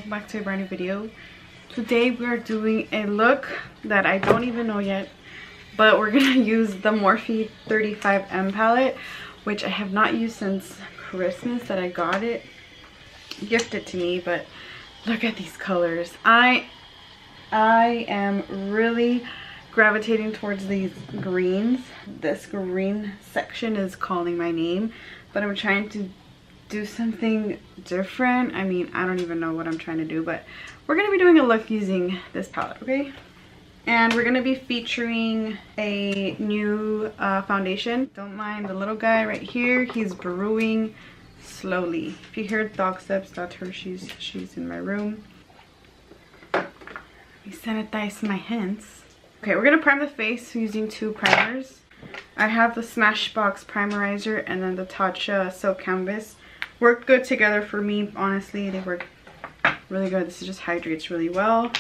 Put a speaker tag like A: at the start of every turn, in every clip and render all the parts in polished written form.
A: welcome back to a brand new video. Today we are doing a look that I don't even know yet, but we're gonna use the Morphe 35M palette, which I have not used since Christmas that I got it gifted to me. But look at these colors. I am really gravitating towards these greens. This green section is calling my name, but I'm trying to do something different. I mean, I don't even know what I'm trying to do, but we're gonna be doing a look using this palette, okay? And we're gonna be featuring a new foundation. Don't mind the little guy right here. He's brewing slowly. If you hear dog steps, that's her. She's in my room. Let me sanitize my hands. Okay, we're gonna prime the face using two primers. I have the Smashbox Primerizer and then the Tatcha Silk Canvas. Worked good together for me, honestly. They work really good. This just hydrates really well.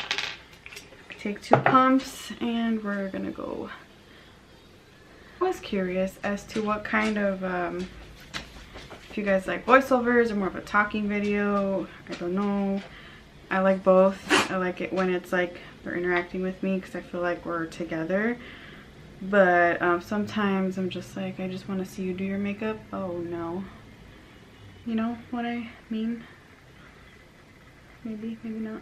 A: I take two pumps and we're gonna go. I was curious as to what kind of if you guys like voiceovers or more of a talking video. I don't know. I like both. I like it when it's like they're interacting with me because I feel like we're together. But sometimes I'm just like, I just want to see you do your makeup. Oh no. You know what I mean? Maybe, maybe not.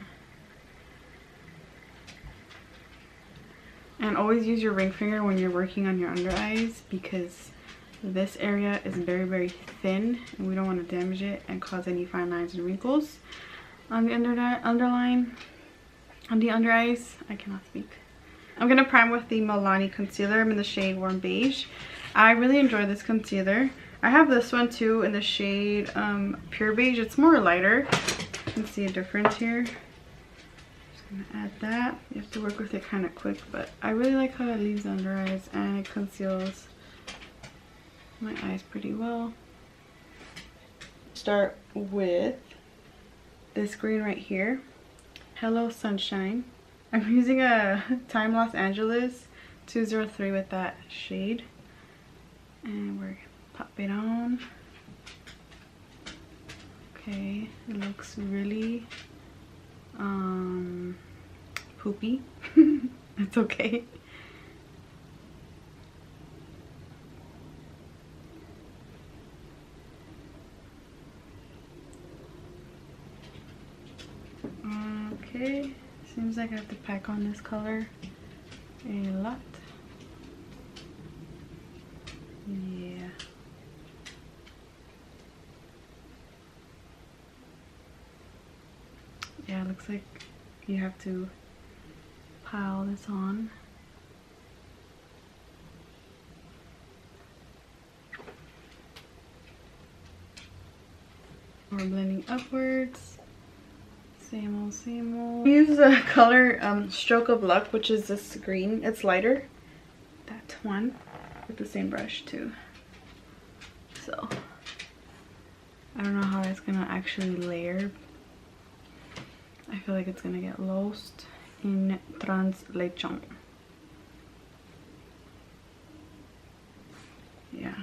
A: And always use your ring finger when you're working on your under eyes, because this area is very, very thin and we don't want to damage it and cause any fine lines and wrinkles on the under eyes. I cannot speak. I'm gonna prime with the Milani concealer. I'm in the shade Warm Beige. I really enjoy this concealer. I have this one too in the shade Pure Beige. It's more lighter. You can see a difference here. Just gonna add that. You have to work with it kind of quick, but I really like how it leaves the under eyes and it conceals my eyes pretty well. Start with this green right here. Hello Sunshine. I'm using a Time Los Angeles 203 with that shade. And we're pop it on. Okay, it looks really poopy. It's okay. Okay, seems like I have to pack on this color a lot. Yeah. Yeah, it looks like you have to pile this on. We're blending upwards. Same old, same old. I use the color Stroke of Luck, which is this green. It's lighter. That one. With the same brush too. So I don't know how it's gonna actually layer. I feel like it's gonna get lost in translation. Yeah.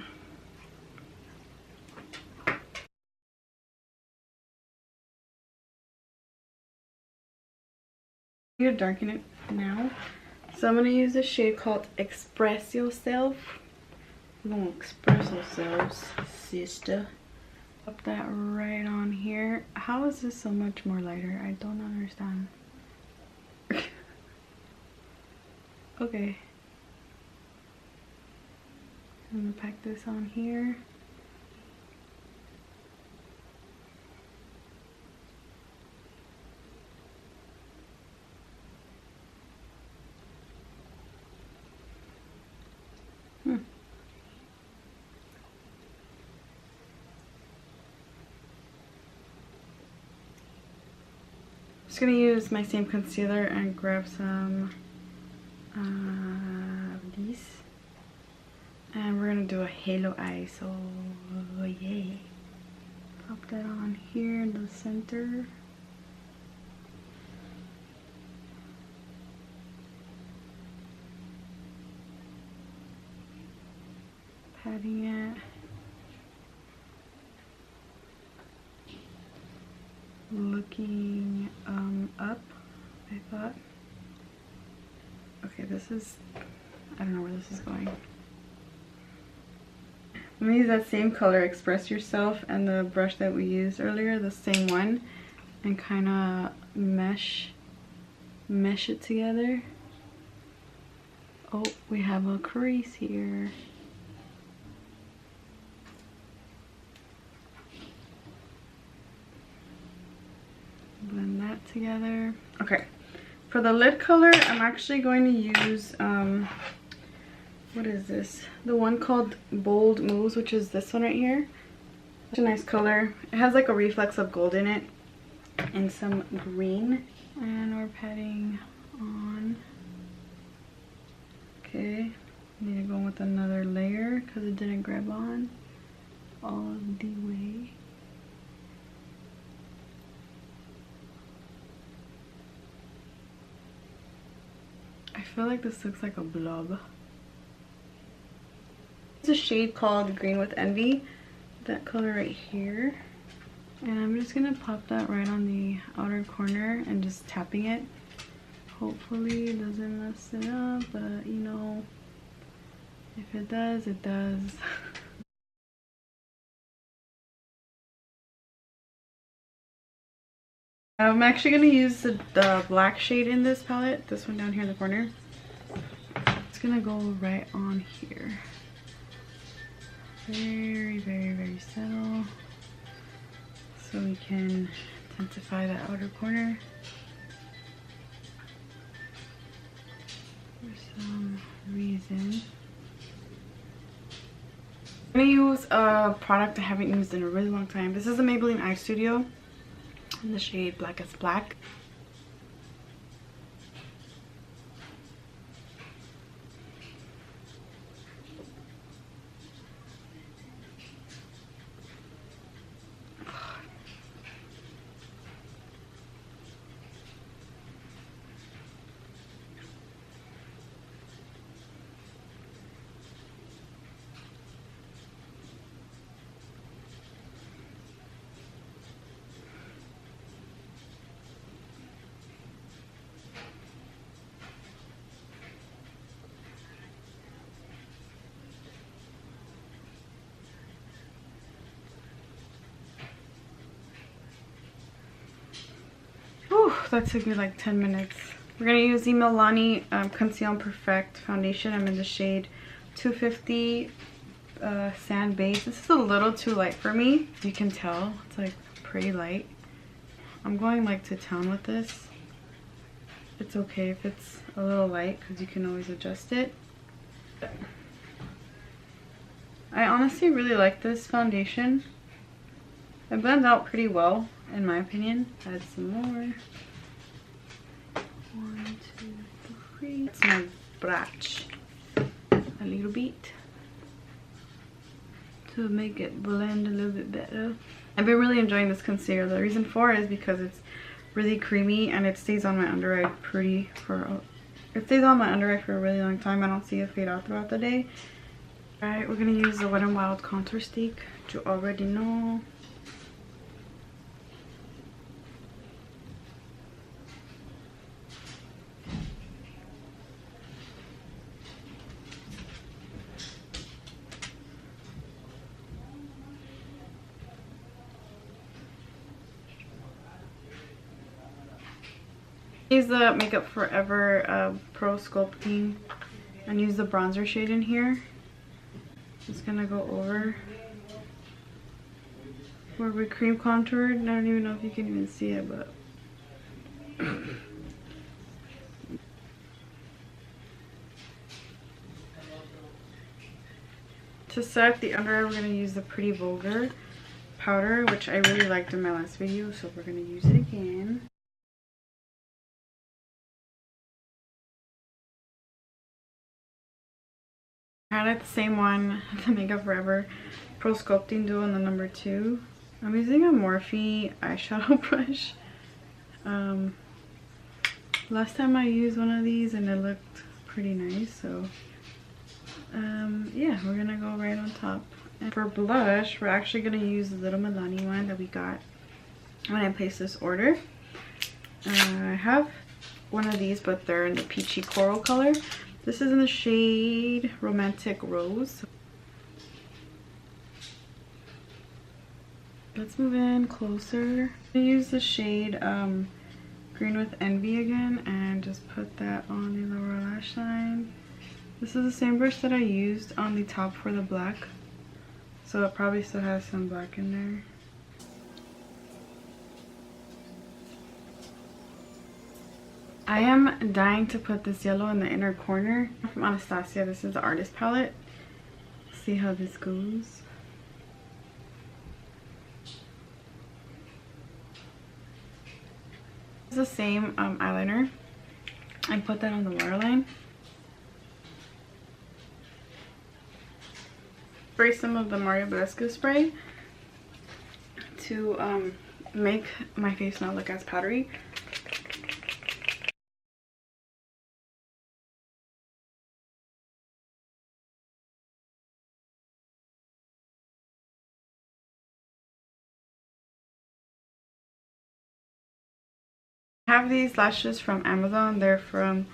A: I'm gonna darken it now. So I'm gonna use a shade called Express Yourself. We're gonna express ourselves, sister. Put that right on here. How is this so much more lighter? I don't understand. Okay. I'm gonna pack this on here. Just gonna use my same concealer and grab some of these, and we're gonna do a halo eye. So yay! Pop that on here in the center. Patting it. looking up, I thought. Okay, this is, I don't know where this is going. I'm gonna use that same color, Express Yourself, and the brush that we used earlier, the same one, and kind of mesh it together. Oh, we have a crease here. Blend that together. Okay, for the lid color, I'm actually going to use what is this? The one called Bold Moves, which is this one right here. Such a nice color. It has like a reflex of gold in it and some green. And we're patting on. Okay, need to go with another layer because it didn't grab on all the way. I feel like this looks like a blob. It's a shade called Green with Envy, that color right here. And I'm just gonna pop that right on the outer corner and just tapping it. Hopefully it doesn't mess it up, but you know, if it does, it does. I'm actually gonna use the black shade in this palette, this one down here in the corner. It's gonna go right on here. Very, very, very subtle, so we can intensify that outer corner. For some reason, I'm gonna use a product I haven't used in a really long time. This is the Maybelline Eye Studio in the shade Blackest Black. Whew, that took me like 10 minutes. We're gonna use the Milani Conceal and Perfect foundation. I'm in the shade 250 Sand Beige. This is a little too light for me. You can tell it's like pretty light. I'm going like to town with this. It's okay if it's a little light because you can always adjust it. I honestly really like this foundation. It blends out pretty well, in my opinion. Add some more. 1, 2, 3. It's my brush a little bit to make it blend a little bit better. I've been really enjoying this concealer. The reason for it is because it's really creamy and it stays on my under eye it stays on my under eye for a really long time. I don't see it fade out throughout the day. Alright, we're gonna use the Wet n Wild contour stick, which you already know. Use the Makeupforever Pro Sculpting and use the bronzer shade in here. Just gonna go over where we cream contoured. I don't even know if you can even see it, but to set the under eye, we're gonna use the Pretty Vulgar powder, which I really liked in my last video, so we're gonna use it again. I had the same one, the Makeupforever Pro Sculpting Duo in the number 2. I'm using a Morphe eyeshadow brush. Last time I used one of these and it looked pretty nice, so yeah, we're gonna go right on top. And for blush, we're actually gonna use the little Milani one that we got when I placed this order. I have one of these, but they're in the peachy coral color. This is in the shade Romantic Rose. Let's move in closer. I use the shade Green with Envy again and just put that on the lower lash line. This is the same brush that I used on the top for the black, so it probably still has some black in there. I am dying to put this yellow in the inner corner from Anastasia. This is the artist palette. See how this goes. It's the same eyeliner. I put that on the waterline. Spray some of the Mario Badescu spray to make my face not look as powdery. I have these lashes from Amazon. They're from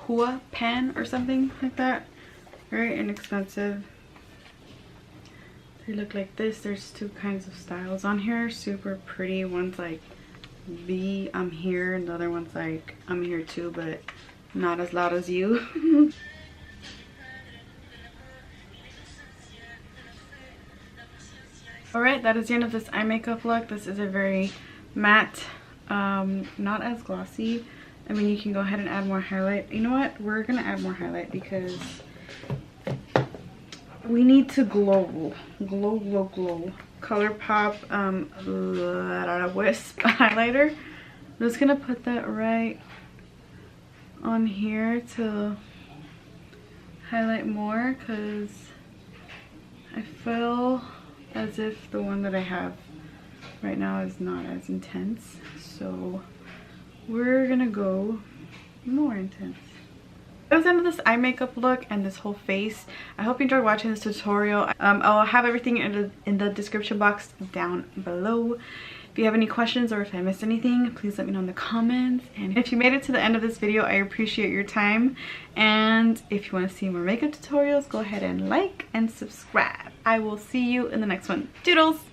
A: Hua Pan or something like that. Very inexpensive. They look like this. There's two kinds of styles on here. Super pretty. One's like V, I'm here, and the other one's like I'm here too, but not as loud as you. Alright, that is the end of this eye makeup look. This is a very matte, not as glossy. I mean, you can go ahead and add more highlight. You know what? We're gonna add more highlight because we need to glow. Glow, glow, glow. ColourPop Wisp highlighter. I'm just gonna put that right on here to highlight more because I feel as if the one that I have right now is not as intense, so we're gonna go more intense. That was the end of this eye makeup look and this whole face. I hope you enjoyed watching this tutorial. I'll have everything in the description box down below. If you have any questions or if I missed anything, please let me know in the comments. And if you made it to the end of this video, I appreciate your time. And if you want to see more makeup tutorials, go ahead and like and subscribe. I will see you in the next one. Doodles!